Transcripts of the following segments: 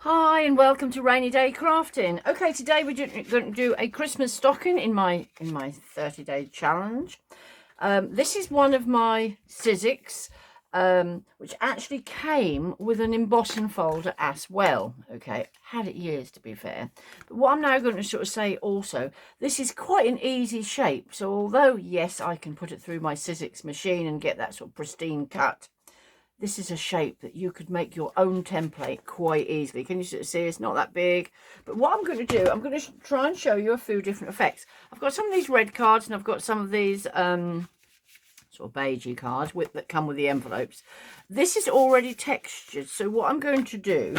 Hi and welcome to Rainy Day Crafting. Okay, today we're going to do a Christmas stocking in my 30-day challenge. This is one of my Sizzix, which actually came with an embossing folder as well. Okay, had it years to be fair. But what I'm now going to sort of say also, this is quite an easy shape. So although yes, I can put it through my Sizzix machine and get that sort of pristine cut, this is a shape that you could make your own template quite easily. Can you sort of see it's not that big? But what I'm going to do, I'm going to try and show you a few different effects. I've got some of these red cards and I've got some of these sort of beigey cards that come with the envelopes. This is already textured. So what I'm going to do,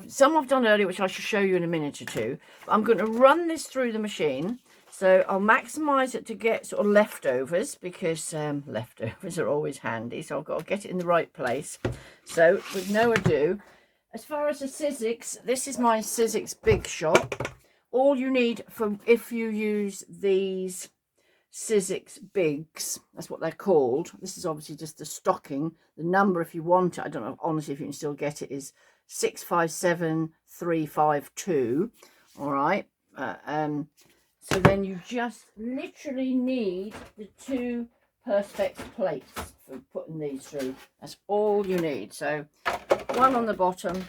some I've done earlier, which I shall show you in a minute or two. But I'm going to run this through the machine. So I'll maximise it to get sort of leftovers, because leftovers are always handy. So I've got to get it in the right place. So with no ado, as far as the Sizzix, this is my Sizzix Big Shot. All you need for, if you use these Sizzix Bigs, that's what they're called. This is obviously just the stocking. The number, if you want it, I don't know honestly if you can still get it, is 657352. All right. So then you just literally need the two Perspex plates for putting these through. That's all you need. So one on the bottom.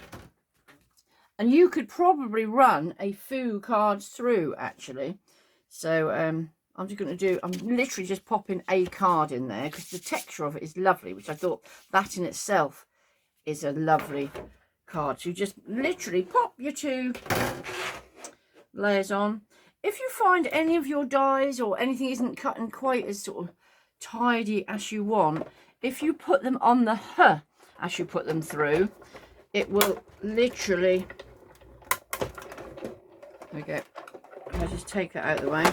And you could probably run a few cards through actually. So I'm just going to do, I'm literally just popping a card in there because the texture of it is lovely, which I thought that in itself is a lovely card. So you just literally pop your two layers on. If you find any of your dies or anything isn't cutting quite as sort of tidy as you want, if you put them on the as you put them through, it will literally, okay, I'll just take that out of the way.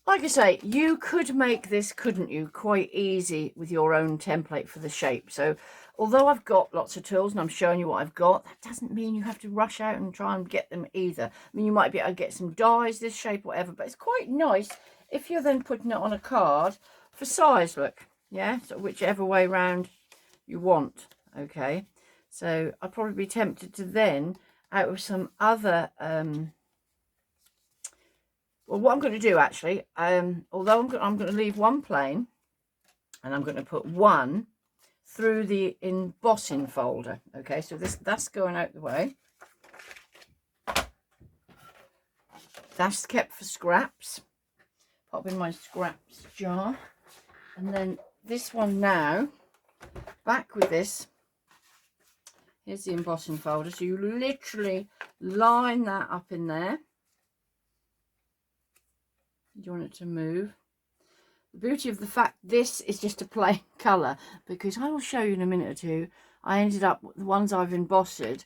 Like I say, you could make this, couldn't you, quite easy with your own template for the shape. So although I've got lots of tools and I'm showing you what I've got, that doesn't mean you have to rush out and try and get them either. I mean, you might be able to get some dies, this shape, whatever, but it's quite nice if you're then putting it on a card for size, look, yeah, so whichever way round you want, okay. So I'd probably be tempted to then, out of some other, well, what I'm going to do actually, although I'm going to leave one plain, and I'm going to put one through the embossing folder. Okay, so that's going out the way. That's kept for scraps. Pop in my scraps jar, and then this one now, back with this. Here's the embossing folder. So you literally line that up in there. You want it to move. The beauty of the fact this is just a plain colour, because I will show you in a minute or two, I ended up with the ones I've embossed,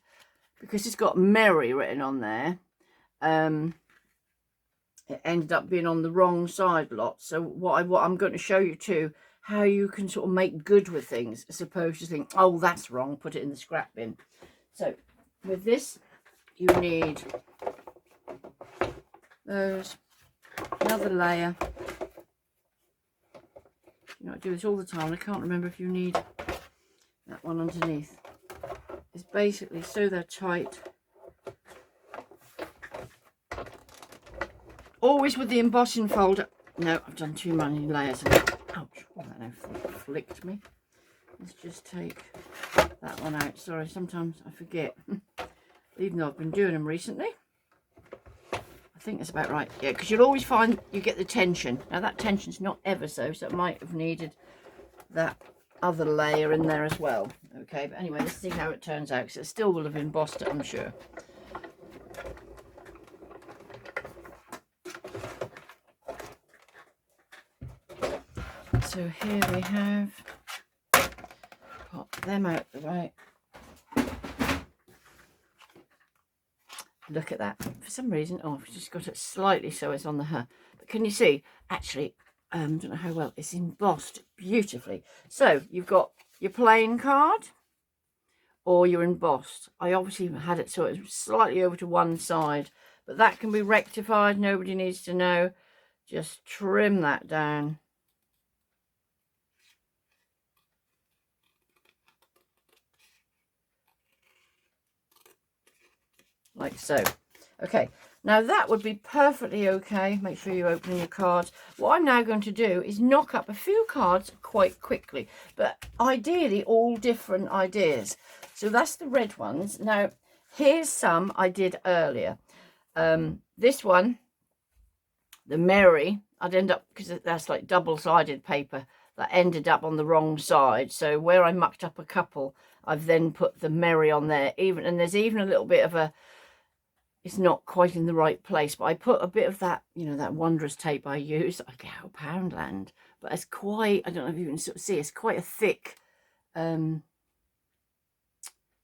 because it's got Merry written on there, it ended up being on the wrong side lot. So what I'm going to show you too, how you can sort of make good with things, as opposed to think, oh, that's wrong, put it in the scrap bin. So with this, you need those, another layer. You know, I do this all the time. I can't remember if you need that one underneath. It's basically so they're tight. Always with the embossing folder. No, I've done too many layers of it. Ouch, oh, that now flicked me. Let's just take that one out. Sorry, sometimes I forget. Even though I've been doing them recently. I think that's about right. Yeah, because you'll always find you get the tension. Now that tension's not ever so it might have needed that other layer in there as well. Okay, but anyway, let's see how it turns out, because it still will have embossed it, I'm sure. So here we have, pop them out the way. Look at that. For some reason, oh, I've just got it slightly so it's on the but can you see? Actually, I don't know how well it's embossed beautifully. So you've got your plain card or your embossed. I obviously had it so it's slightly over to one side, but that can be rectified. Nobody needs to know. Just trim that down. like so. Okay, now that would be perfectly okay. Make sure you open your cards. What I'm now going to do is knock up a few cards quite quickly, but ideally all different ideas. So that's the red ones. Now, here's some I did earlier. This one, the Mary, I'd end up, because that's like double-sided paper, that ended up on the wrong side. So where I mucked up a couple, I've then put the Mary on there. And there's even a little bit of a, it's not quite in the right place, but I put a bit of that, you know, that wondrous tape I use. I get out Poundland, but it's quite, I don't know if you can sort of see, it's quite a thick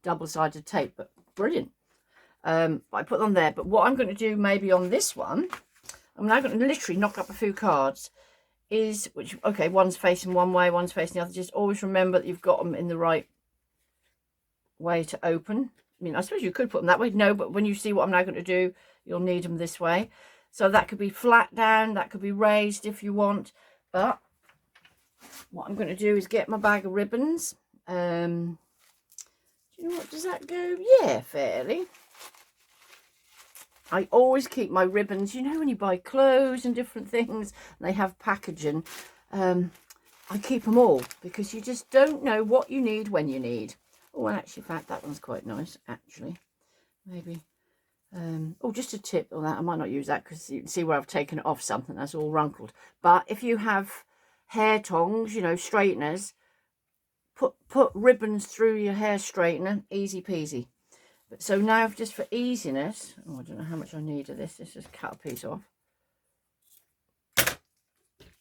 double-sided tape, but brilliant. But I put them there. But what I'm going to do maybe on this one, I'm now going to literally knock up a few cards, is, which, okay, one's facing one way, one's facing the other. Just always remember that you've got them in the right way to open. I mean, I suppose you could put them that way. No, but when you see what I'm now going to do, you'll need them this way. So that could be flat down, that could be raised if you want. But what I'm going to do is get my bag of ribbons. Do you know what, does that go? Yeah, fairly. I always keep my ribbons, you know, when you buy clothes and different things, and they have packaging, I keep them all, because you just don't know what you need when you need. Oh, and actually, in fact, that one's quite nice, actually. Maybe, oh, just a tip on that. I might not use that, because you can see where I've taken it off something that's all runkled. But if you have hair tongs, you know, straighteners, put ribbons through your hair straightener, easy peasy. But so now, just for easiness, oh, I don't know how much I need of this. Let's just cut a piece off.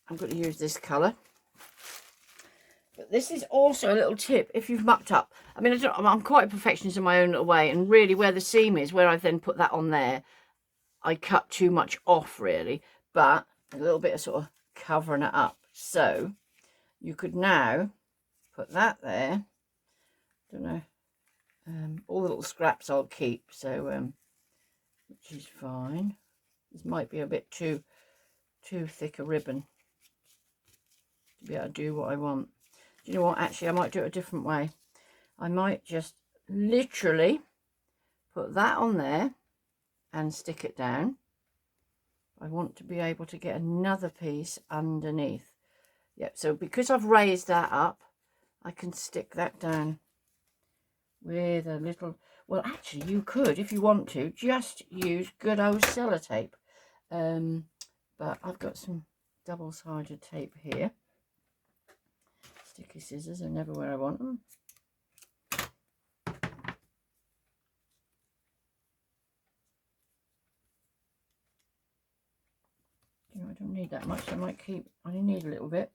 I'm going to use this colour. But this is also a little tip if you've mucked up. I mean, I'm quite a perfectionist in my own little way, and really where the seam is, where I've then put that on there, I cut too much off, really. But a little bit of sort of covering it up. So you could now put that there. Don't know. All the little scraps I'll keep, so which is fine. This might be a bit too thick a ribbon to be able to do what I want. Do you know what? Actually, I might do it a different way. I might just literally put that on there and stick it down. I want to be able to get another piece underneath. Yep. So because I've raised that up, I can stick that down with a little, well, actually you could, if you want to, just use good old sellotape, but I've got some double-sided tape here. Sticky scissors are never where I want them. You know, I don't need that much. I might keep, I only need a little bit.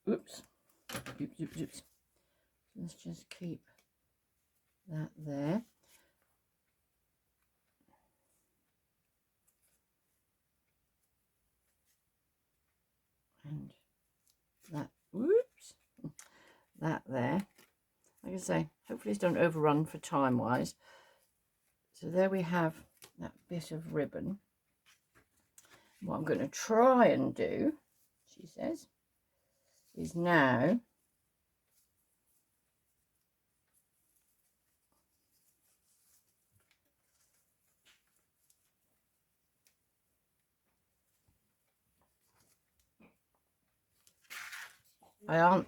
Oops. Oops, oops, oops. Let's just keep that there. And that, whoops, that there. Like I say, hopefully it's don't overrun for time wise. So there we have that bit of ribbon. What I'm going to try and do, she says, is now I aren't.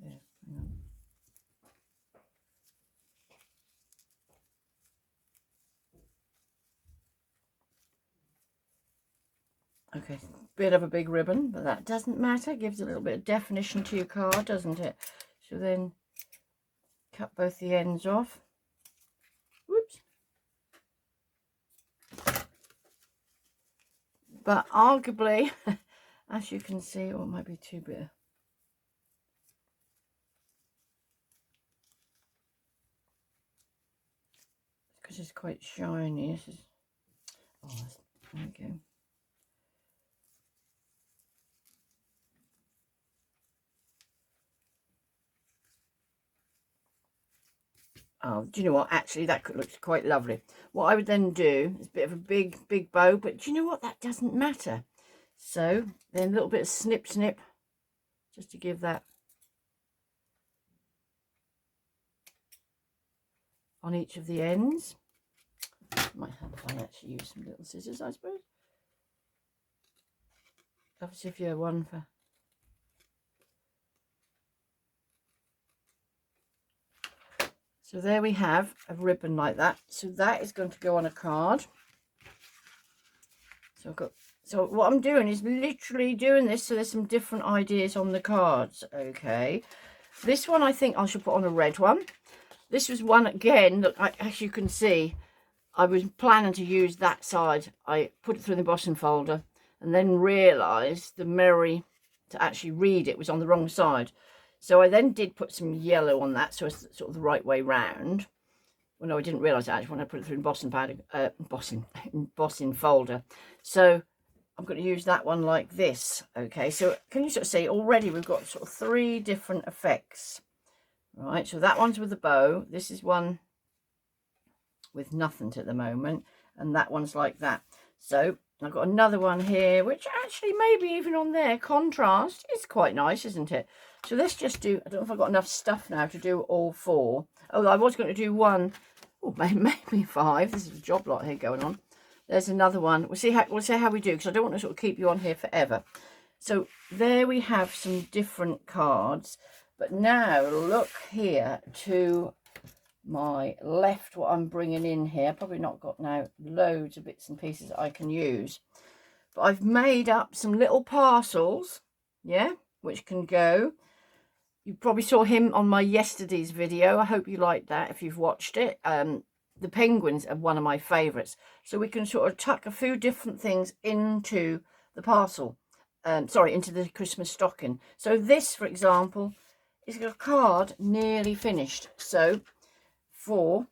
Yeah, hang on. Okay, bit of a big ribbon, but that doesn't matter. Gives a little bit of definition to your card, doesn't it? So then cut both the ends off. Whoops. But arguably, as you can see, or it might be too bit. Because it's quite shiny. This is, oh, there we go. Oh, do you know what? Actually, that looks quite lovely. What I would then do is a bit of a big bow, but do you know what? That doesn't matter. So then a little bit of snip snip just to give that on each of the ends. Might help if I actually use some little scissors, I suppose. Obviously if you're one for... So there we have a ribbon like that. So that is going to go on a card. So I've got, so what I'm doing is literally doing this so there's some different ideas on the cards. Okay, this one I think I should put on a red one. This was one again that as you can see, I was planning to use that side. I put it through the embossing folder and then realised the memory to actually read it was on the wrong side. So I then did put some yellow on that, so it's sort of the right way round. Well, no, I didn't realise that actually when I put it through embossing folder. So I'm going to use that one like this. Okay, so can you sort of see already we've got sort of 3 different effects. Right, so that one's with the bow. This is one with nothing at the moment, and that one's like that. So I've got another one here, which actually maybe even on there, contrast is quite nice, isn't it? So let's just do, I don't know if I've got enough stuff now to do all 4. Oh, I was going to do one, oh, maybe 5. This is a job lot here going on. There's another one. We'll see how we do, because I don't want to sort of keep you on here forever. So there we have some different cards. But now look here to my left, what I'm bringing in here. Probably not got now loads of bits and pieces that I can use. But I've made up some little parcels, yeah, which can go. You probably saw him on my yesterday's video. I hope you liked that if you've watched it. The penguins are one of my favourites. So we can sort of tuck a few different things into the parcel. Into the Christmas stocking. So this, for example, is a card nearly finished. So for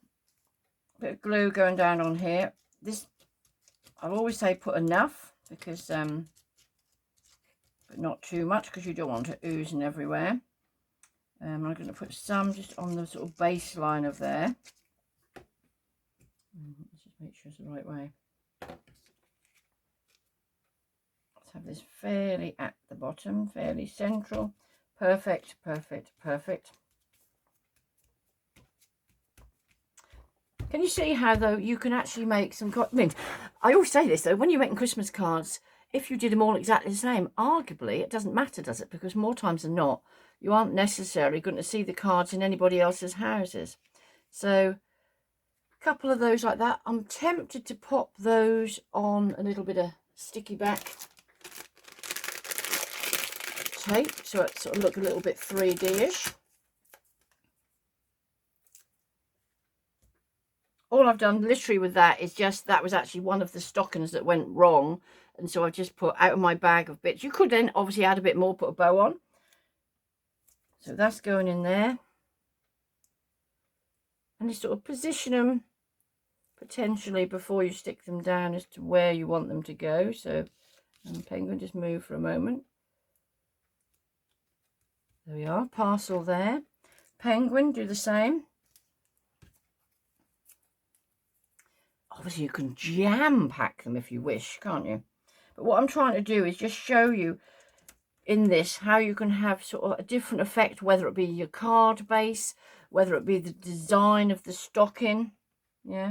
a bit of glue going down on here, this, I'll always say put enough, because but not too much, because you don't want it oozing everywhere. I'm going to put some just on the sort of baseline of there. Let's just make sure it's the right way. Let's have this fairly at the bottom, fairly central. Perfect, perfect, perfect. Can you see how, though, you can actually make some... I mean, I always say this, though, when you're making Christmas cards, if you did them all exactly the same, arguably, it doesn't matter, does it? Because more times than not, you aren't necessarily going to see the cards in anybody else's houses. So a couple of those like that. I'm tempted to pop those on a little bit of sticky back tape, so it sort of look a little bit 3D-ish. All I've done literally with that is just, that was actually one of the stockings that went wrong. And so I've just put out of my bag of bits. You could then obviously add a bit more, put a bow on. So that's going in there. And you sort of position them potentially before you stick them down as to where you want them to go. So, and penguin, just move for a moment. There we are, parcel there. Penguin, do the same. Obviously you can jam pack them if you wish, can't you? But what I'm trying to do is just show you in this how you can have sort of a different effect, whether it be your card base, whether it be the design of the stocking. Yeah.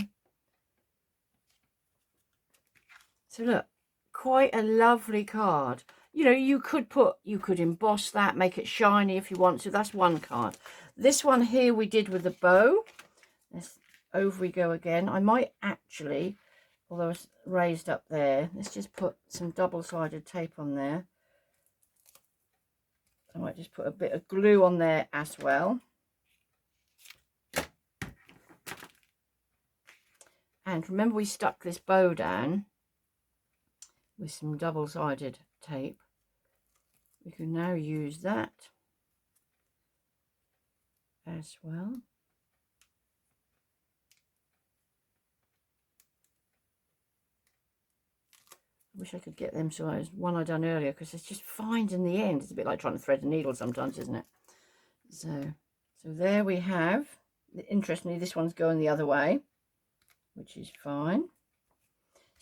So look, quite a lovely card. You know, you could emboss that, make it shiny if you want to. That's one card. This one here we did with the bow. Over we go again. I might actually, although it's raised up there, let's just put some double-sided tape on there. I might just put a bit of glue on there as well. And remember, we stuck this bow down with some double-sided tape. We can now use that as well. I wish I could get them so as one I done earlier, because it's just finding the end. It's a bit like trying to thread a needle sometimes, isn't it? So there we have. Interestingly, this one's going the other way, which is fine.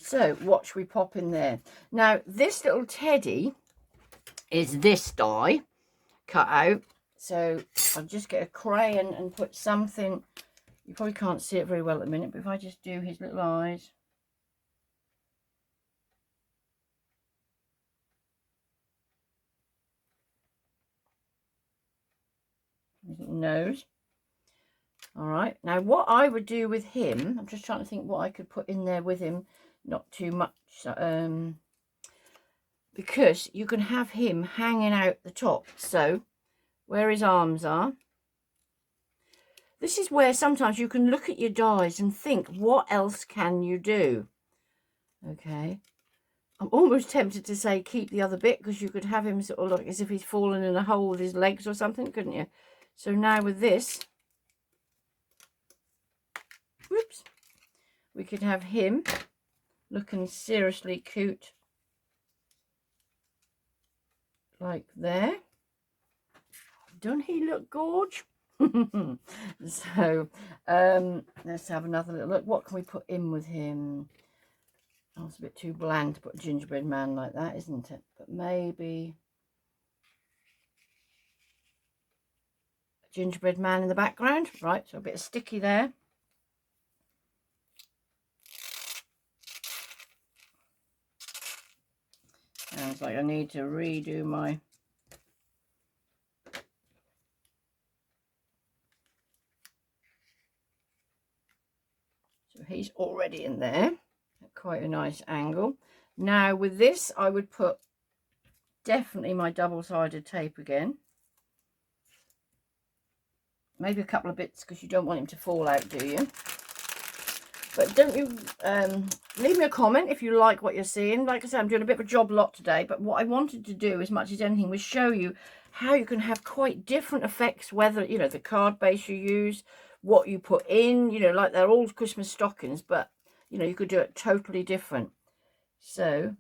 So what should we pop in there? Now, this little teddy is this die cut out. So I'll just get a crayon and put something. You probably can't see it very well at the minute, but if I just do his little eyes. His little nose. All right. Now, what I would do with him, I'm just trying to think what I could put in there with him. Not too much. Because you can have him hanging out the top. So, where his arms are. This is where sometimes you can look at your dies and think, what else can you do? Okay. I'm almost tempted to say keep the other bit, because you could have him sort of look as if he's fallen in a hole with his legs or something, couldn't you? So now with this, whoops, we could have him looking seriously cute like there. Don't he look gorge? So let's have another little look. What can we put in with him? Oh, it's a bit too bland to put a gingerbread man like that, isn't it? But maybe a gingerbread man in the background. Right, so a bit of sticky there. Sounds like I need to redo my... So he's already in there. Quite a nice angle. Now with this, I would put definitely my double-sided tape again. Maybe a couple of bits, because you don't want him to fall out, do you? But don't you leave me a comment if you like what you're seeing. Like I said, I'm doing a bit of a job lot today, but what I wanted to do as much as anything was show you how you can have quite different effects, whether, you know, the card base you use, what you put in, you know, like they're all Christmas stockings, but, you know, you could do it totally different. So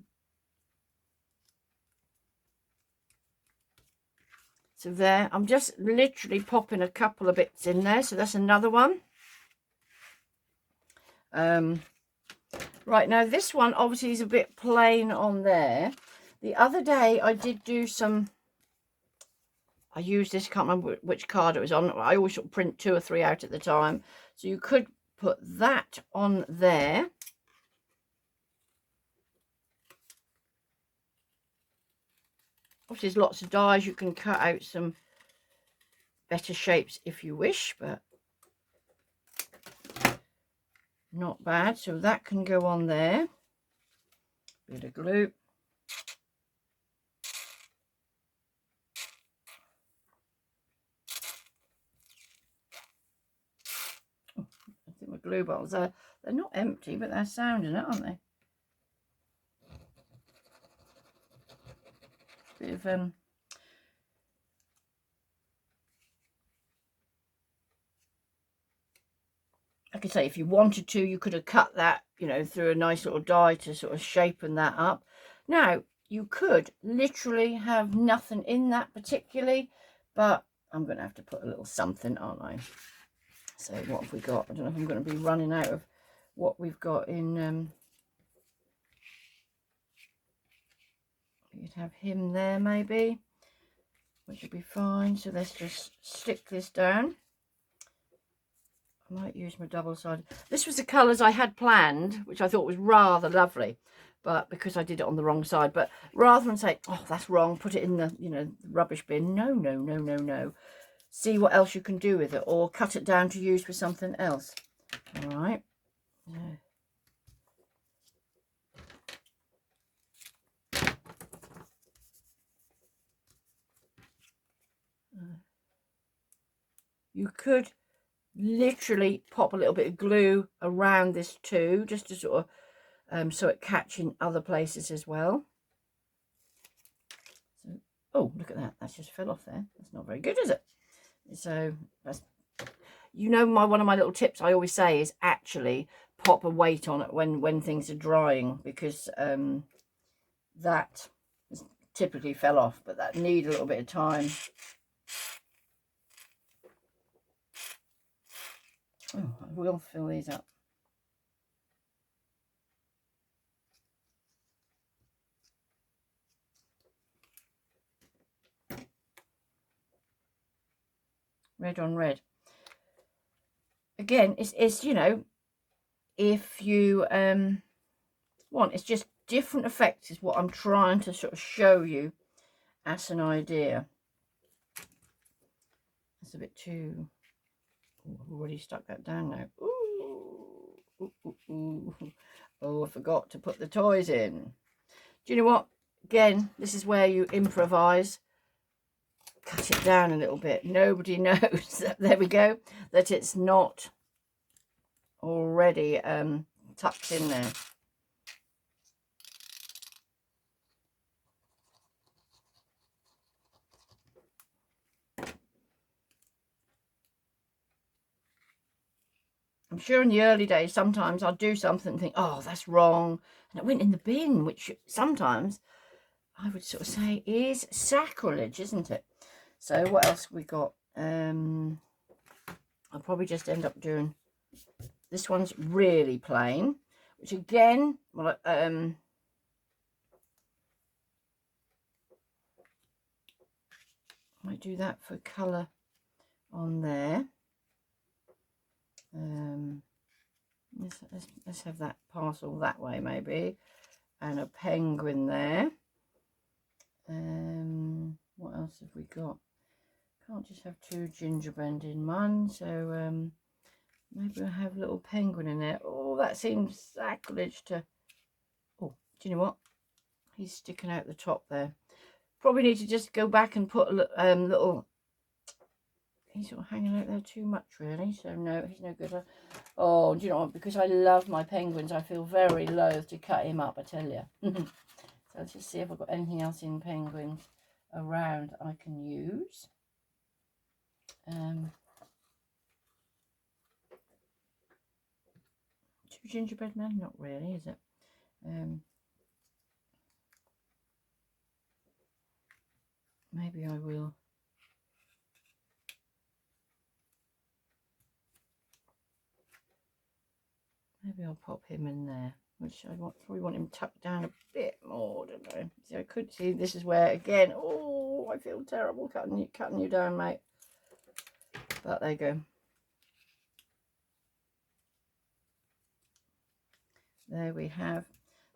there, I'm just literally popping a couple of bits in there. So that's another one. Right, now this one obviously is a bit plain on there. The other day I did do some, I used this, can't remember which card it was on. I always sort of print 2 or 3 out at the time. So you could put that on there. Obviously there's lots of dies. You can cut out some better shapes if you wish, but not bad. So that can go on there. Bit of glue. Oh, I think my glue bottles are, they're not empty, but they're sounding it, aren't they? Bit of like I say, if you wanted to, you could have cut that, you know, through a nice little die to sort of shapen that up. Now, you could literally have nothing in that particularly, but I'm going to have to put a little something, aren't I? So what have we got? I don't know if I'm going to be running out of what we've got in... You'd have him there maybe, which would be fine. So let's just stick this down. I might use my double-sided. This was the colours I had planned, which I thought was rather lovely, but because I did it on the wrong side. But rather than say, oh, that's wrong, put it in the, you know, rubbish bin. No, no, no, no, no. See what else you can do with it, or cut it down to use for something else. All right. You could literally pop a little bit of glue around this too, just to sort of so it catch in other places as well. So, oh, look at that, that's just fell off there. That's not very good, is it? So that's, you know, one of my little tips I always say is actually pop a weight on it when things are drying, because that typically fell off, but that need a little bit of time. Oh, I will fill these up. red on red. Again, it's you know, if you want, it's just different effects is what I'm trying to sort of show you as an idea. That's a bit too... I've already stuck that down now. Ooh, ooh, ooh, ooh. Oh, I forgot to put the toys in. Do you know what? Again, this is where you improvise. Cut it down a little bit. Nobody knows that, there we go, that it's not already tucked in there. I'm sure in the early days, sometimes I'll do something and think, oh, that's wrong. And it went in the bin, which sometimes I would sort of say is sacrilege, isn't it? So what else we got? I'll probably just end up doing, this one's really plain, which again, well, I might do that for colour on there. Let's have that parcel that way maybe, and a penguin there. What else have we got? Can't just have two gingerbread in one, so maybe I'll have a little penguin in there. Oh, that seems sacrilege to... Oh, do you know what? He's sticking out the top there. Probably need to just go back and put a little... He's sort of hanging out there too much, really. So no, he's no good. Oh, do you know what? Because I love my penguins, I feel very loath to cut him up, I tell you. So let's just see if I've got anything else in penguins around I can use. Two gingerbread men? Not really, is it? Maybe I will. Maybe I'll pop him in there, which I probably want him tucked down a bit more, don't I? See, I could see, this is where, again, oh, I feel terrible cutting you down, mate. But there you go. There we have.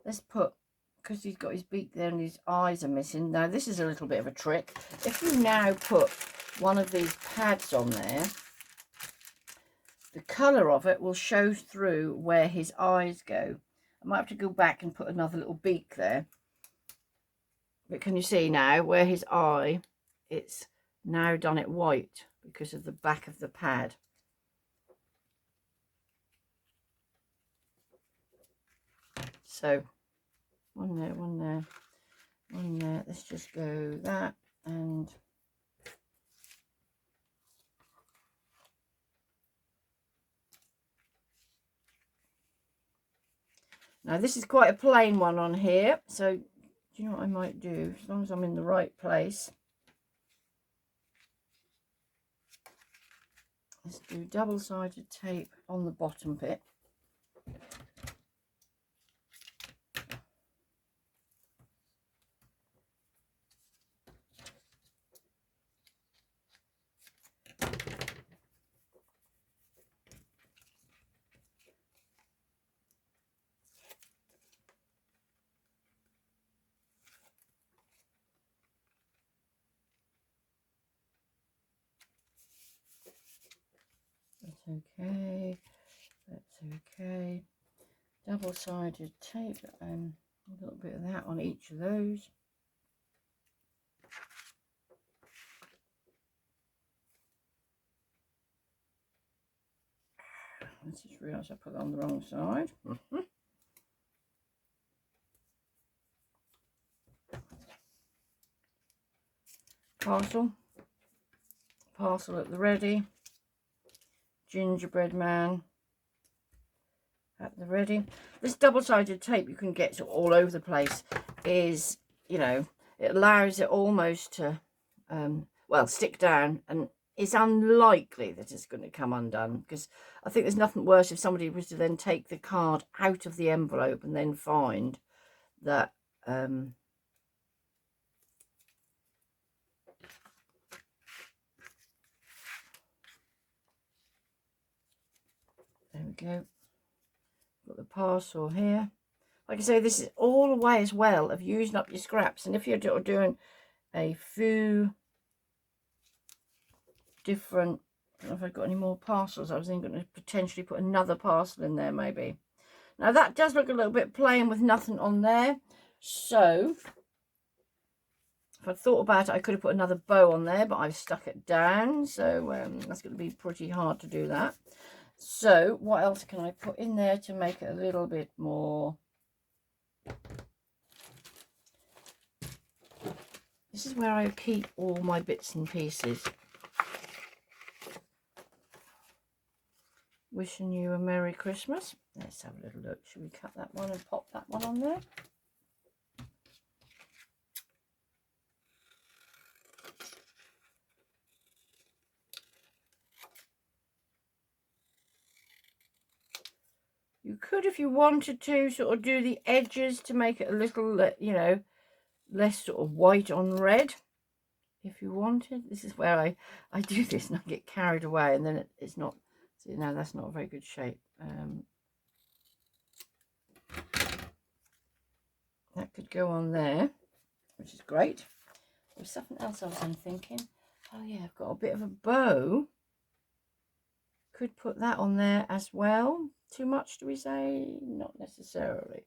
Let's put, because he's got his beak there and his eyes are missing. Now, this is a little bit of a trick. If you now put one of these pads on there, the colour of it will show through where his eyes go. I might have to go back and put another little beak there. But can you see now where his eye, it's now done it white because of the back of the pad. So one there, one there, one there. Let's just go that and... Now this is quite a plain one on here, so do you know what I might do? As long as I'm in the right place, let's do double-sided tape on the bottom bit. That's okay. That's okay. Double-sided tape, and a little bit of that on each of those. I just realised I put it on the wrong side. Parcel at the ready. Gingerbread man at the ready. This double-sided tape you can get all over the place is, you know, it allows it almost to, well, stick down, and it's unlikely that it's going to come undone, because I think there's nothing worse if somebody was to then take the card out of the envelope and then find that There we go. Got the parcel here. Like I say, this is all a way as well of using up your scraps. And if you're doing a few different, I don't know if I've got any more parcels. I was thinking to potentially put another parcel in there maybe. Now that does look a little bit plain with nothing on there. So if I thought about it, I could have put another bow on there, but I've stuck it down. So that's going to be pretty hard to do that. So what else can I put in there to make it a little bit more... This is where I keep all my bits and pieces. Wishing you a Merry Christmas. Let's have a little look. Should we cut that one and pop that one on there? You could, if you wanted to, sort of do the edges to make it a little, you know, less sort of white on red. If you wanted. This is where I do this and I get carried away, and then it's not... See, now that's not a very good shape. That could go on there, which is great. There's something else I was thinking. Oh yeah, I've got a bit of a bow. Could put that on there as well. Too much, do we say? Not necessarily.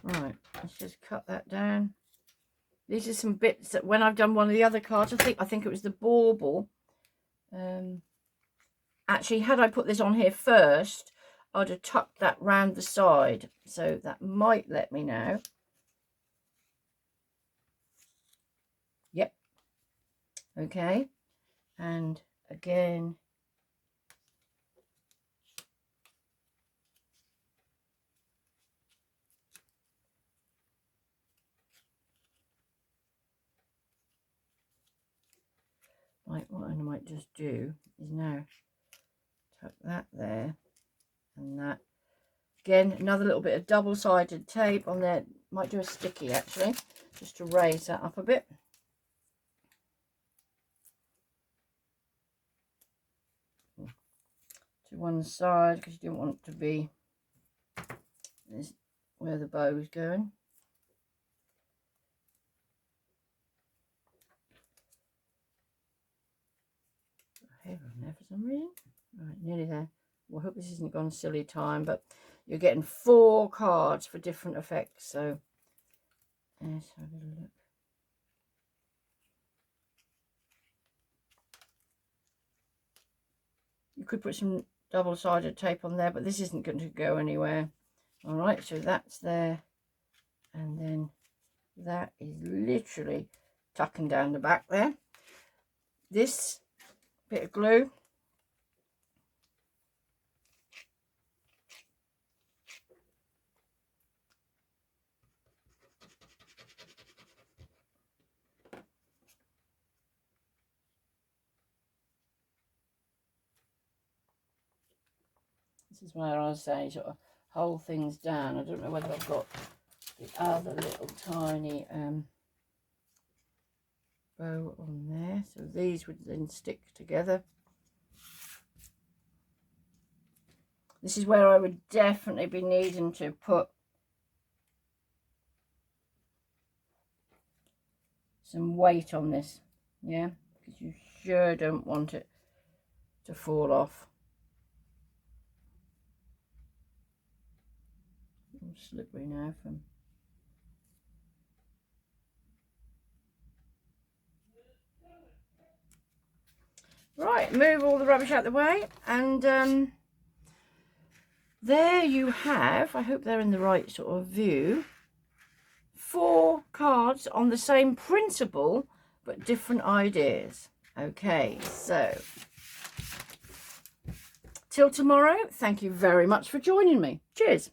Right, let's just cut that down. These are some bits that when I've done one of the other cards, I think it was the bauble. Actually, had I put this on here first, I'd have tucked that round the side. So that might let me now. Yep. Okay. And again, what I might just do is now tuck that there and that. Again, another little bit of double-sided tape on there. Might do a sticky actually, just to raise that up a bit. To one side, because you don't want it to be this where the bow is going. Hair on there for some reason. Right, nearly there. Well, I hope this isn't gone silly time, but you're getting 4 cards for different effects. So let's have a little look. You could put some double-sided tape on there, but this isn't going to go anywhere. All right, so that's there, and then that is literally tucking down the back there. This bit of glue, this is where I say sort of hold things down. I don't know whether I've got the other little tiny bow on there, so these would then stick together. This is where I would definitely be needing to put some weight on this, yeah, because you sure don't want it to fall off. All slippery now from... Right, move all the rubbish out the way, and there you have, I hope they're in the right sort of view, 4 cards on the same principle but different ideas. Okay, so till tomorrow, thank you very much for joining me. Cheers.